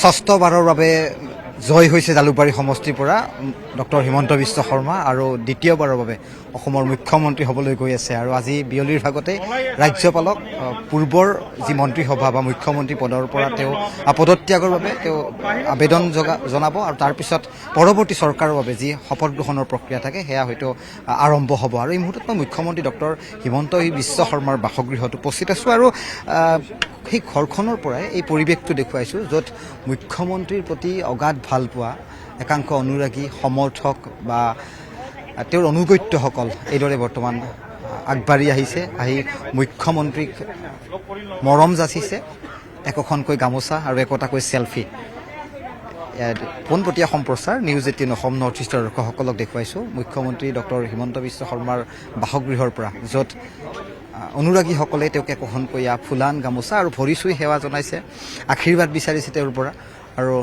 ষষ্ঠবাৰৰ বাবে জয় হৈছে জালুকবাৰী সমষ্টিৰ পৰা ডক্টৰ হিমন্ত বিশ্ব শৰ্মা আৰু দ্বিতীয়বাৰৰ বাবে অসমৰ মুখ্যমন্ত্ৰী হ'বলৈ গৈ আছে আৰু আজি বিয়লিৰ ভাগতে ৰাজ্যপালক পূৰ্বৰ যি মন্ত্ৰীসভা বা মুখ্যমন্ত্ৰী পদৰ পৰা তেওঁ পদত্যাগৰ বাবে তেওঁ আবেদন জনাব আৰু তাৰপিছত পৰৱৰ্তী চৰকাৰৰ বাবে যি শপত গ্ৰহণৰ প্ৰক্ৰিয়া থাকে সেয়া হয়তো আৰম্ভ হ'ব আৰু এই মুহূৰ্তত মই মুখ্যমন্ত্ৰী ডক্টৰ হিমন্ত বিশ্ব শৰ্মাৰ বাসগৃহত উপস্থিত আছোঁ আৰু সেই ঘৰখনৰ পৰাই এই পৰিৱেশটো দেখুৱাইছোঁ য'ত মুখ্যমন্ত্ৰীৰ প্ৰতি অগাধ ভালপোৱা একাংশ অনুৰাগী সমৰ্থক বা তেওঁৰ অনুগত্যসকল এইদৰে বৰ্তমান আগবাঢ়ি আহিছে আহি মুখ্যমন্ত্ৰীক মৰম যাচিছে একোখনকৈ গামোচা আৰু একোটাকৈ চেলফি পোনপটীয়া সম্প্ৰচাৰ নিউজ 18 অসম নৰ্থ ইষ্টৰ দৰ্শকসকলক দেখুৱাইছোঁ মুখ্যমন্ত্ৰী ডক্টৰ হিমন্ত বিশ্ব শৰ্মাৰ বাসগৃহৰ পৰা য'ত অনুৰাগীসকলে তেওঁক একোখনকৈ ফুলান গামোচা আৰু ভৰি চুই সেৱা জনাইছে আশীৰ্বাদ বিচাৰিছে তেওঁৰ পৰা আৰু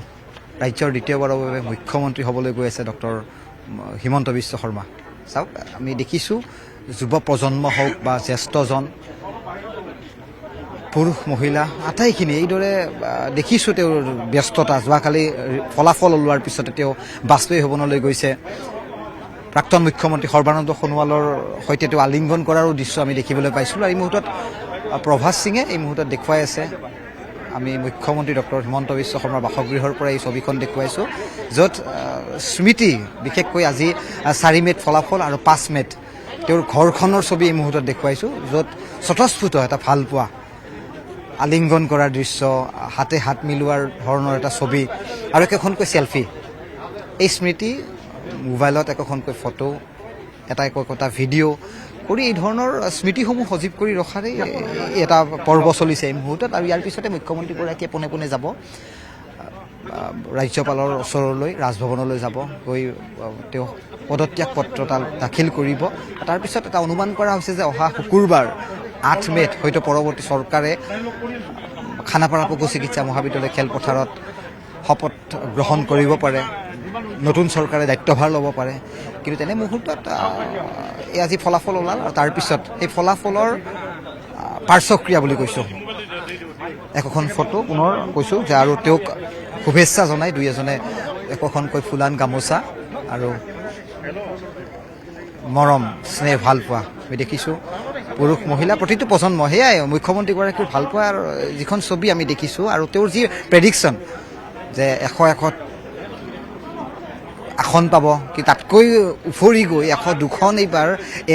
ৰাজ্যৰ দ্বিতীয়বাৰৰ বাবে মুখ্যমন্ত্ৰী হ'বলৈ গৈ আছে ডক্টৰ হিমন্ত বিশ্ব শৰ্মা চাওক আমি দেখিছোঁ যুৱ প্ৰজন্ম হওক বা জ্যেষ্ঠজন পুৰুষ মহিলা আটাইখিনি এইদৰে দেখিছোঁ তেওঁৰ ব্যস্ততা যোৱাকালি ফলাফল ওলোৱাৰ পিছতে তেওঁ বাজপেয়ী ভৱনলৈ গৈছে প্ৰাক্তন মুখ্যমন্ত্ৰী সৰ্বানন্দ সোণোৱালৰ সৈতে তেওঁ আলিংগন কৰাৰো দৃশ্য আমি দেখিবলৈ পাইছিলোঁ আৰু এই মুহূৰ্তত প্ৰভাস সিঙে এই মুহূৰ্তত দেখুৱাই আছে আমি মুখ্যমন্ত্ৰী ডক্টৰ হিমন্ত বিশ্ব শৰ্মাৰ বাসগৃহৰ পৰা এই ছবিখন দেখুৱাইছোঁ য'ত স্মৃতি বিশেষকৈ আজি 4 মে'ত ফলাফল আৰু 5 মে'ত তেওঁৰ ঘৰখনৰ ছবি এই মুহূৰ্তত দেখুৱাইছোঁ য'ত স্বতঃস্ফূৰ্ত এটা ভালপোৱা আলিংগন কৰাৰ দৃশ্য হাতে হাত মিলোৱাৰ ধৰণৰ এটা ছবি আৰু একোখনকৈ চেলফি এই স্মৃতি মোবাইলত একোখনকৈ ফটো একোটা ভিডিঅ' কৰি এই ধৰণৰ স্মৃতিসমূহ সজীৱ কৰি ৰখাৰে এটা পৰ্ব চলিছে এই মুহূৰ্তত আৰু ইয়াৰ পিছতে মুখ্যমন্ত্ৰীগৰাকীয়ে পোনে পোনে যাব ৰাজ্যপালৰ ওচৰলৈ ৰাজভৱনলৈ যাব গৈ তেওঁ পদত্যাগ পত্ৰ দাখিল কৰিব তাৰপিছত এটা অনুমান কৰা হৈছে যে অহা শুকুৰবাৰ 8 মে'ত হয়তো পৰৱৰ্তী চৰকাৰে খানাপাৰা পশু চিকিৎসা মহাবিদ্যালয় খেলপথাৰত শপত গ্ৰহণ কৰিব পাৰে নতুন চৰকাৰে দায়িত্বভাৰ ল'ব পাৰে কিন্তু তেনে মুহূৰ্তত এই আজি ফলাফল ওলাল আৰু তাৰপিছত সেই ফলাফলৰ পাৰ্শ্বক্ৰিয়া বুলি কৈছোঁ একোখন ফটো পুনৰ কৈছোঁ যে আৰু তেওঁক শুভেচ্ছা জনাই দুই এজনে একোখনকৈ ফুলান গামোচা আৰু মৰম স্নেহ ভালপোৱা আমি দেখিছোঁ পুৰুষ মহিলা প্ৰতিটো প্ৰজন্ম সেয়াই মুখ্যমন্ত্ৰীগৰাকীৰ ভালপোৱাৰ যিখন ছবি আমি দেখিছোঁ আৰু তেওঁৰ যি প্ৰেডিকশ্যন যে 100 আসন পাব কি তাতকৈ উফৰি গৈ 102খন এইবাৰ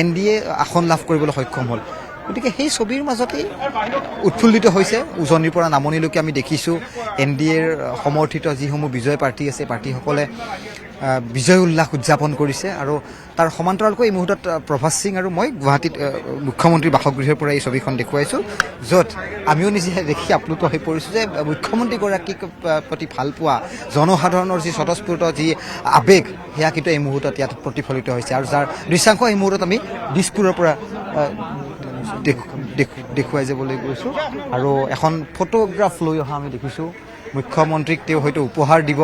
NDA আসন লাভ কৰিবলৈ সক্ষম হ'ল গতিকে সেই ছবিৰ মাজতেই উৎফুল্লিত হৈছে উজনিৰ পৰা নামনিলৈকে আমি দেখিছোঁ NDAৰ সমৰ্থিত যিসমূহ বিজয় প্ৰাৰ্থী আছে প্ৰাৰ্থীসকলে বিজয় উল্লাস উদযাপন কৰিছে আৰু তাৰ সমান্তৰালকৈ এই মুহূৰ্তত প্ৰভাস সিং আৰু মই গুৱাহাটীত মুখ্যমন্ত্ৰীৰ বাসগৃহৰ পৰা এই ছবিখন দেখুৱাইছোঁ য'ত আমিও নিজে দেখি আপ্লুত হৈ পৰিছোঁ যে মুখ্যমন্ত্ৰীগৰাকীক প্ৰতি ভালপোৱা জনসাধাৰণৰ যি স্বতঃস্ফূৰ্ত যি আৱেগ সেয়া কিন্তু এই মুহূৰ্তত ইয়াত প্ৰতিফলিত হৈছে আৰু যাৰ দৃশ্যাংশ এই মুহূৰ্তত আমি দিছপুৰৰ পৰা দেখুৱাই যাবলৈ গৈছোঁ আৰু এখন ফটোগ্ৰাফ লৈ অহা আমি দেখিছোঁ মুখ্যমন্ত্ৰীক তেওঁ হয়তো উপহাৰ দিব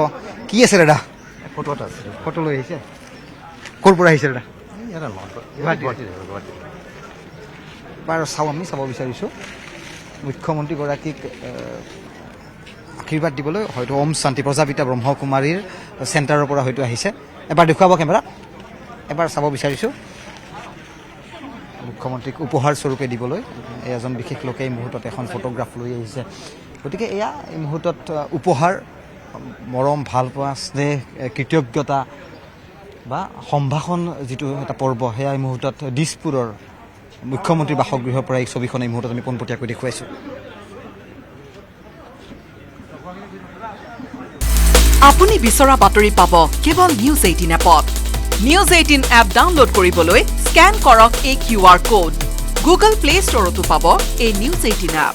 কি আছে দাদা ফটো এটা আছে ফটো লৈ আহিছে ক'ৰ পৰা আহিছে দাদা বাৰু চাওঁ আমি চাব বিচাৰিছোঁ মুখ্যমন্ত্ৰীগৰাকীক আশীৰ্বাদ দিবলৈ হয়তো ওম শান্তি প্ৰজাপিতা ব্ৰহ্মকুমাৰীৰ চেণ্টাৰৰ পৰা হয়তো আহিছে এবাৰ দেখুৱাব কেমেৰা এবাৰ চাব বিচাৰিছোঁ মুখ্যমন্ত্ৰীক উপহাৰ স্বৰূপে দিবলৈ এজন বিশেষ লোকে এই মুহূৰ্তত এখন ফটোগ্ৰাফ লৈ আহিছে গতিকে এয়া এই মুহূৰ্তত উপহাৰ মৰম ভালপোৱা স্নেহ কৃতজ্ঞতা বা সম্ভাষণ যিটো এটা পৰ্ব সেয়া এই মুহূৰ্তত দিছপুৰৰ মুখ্যমন্ত্ৰীৰ বাসগৃহৰ পৰা এই ছবিখন এই মুহূৰ্তত আমি পোনপটীয়াকৈ দেখুৱাইছোঁ আপুনি বিচৰা বাতৰি পাব কেৱল নিউজ 18 এপত নিউজ 18 এপ ডাউনলোড কৰিবলৈ স্কেন কৰক এই QR কোড গুগল প্লে ষ্টৰতো পাব এই নিউজ 18 এপ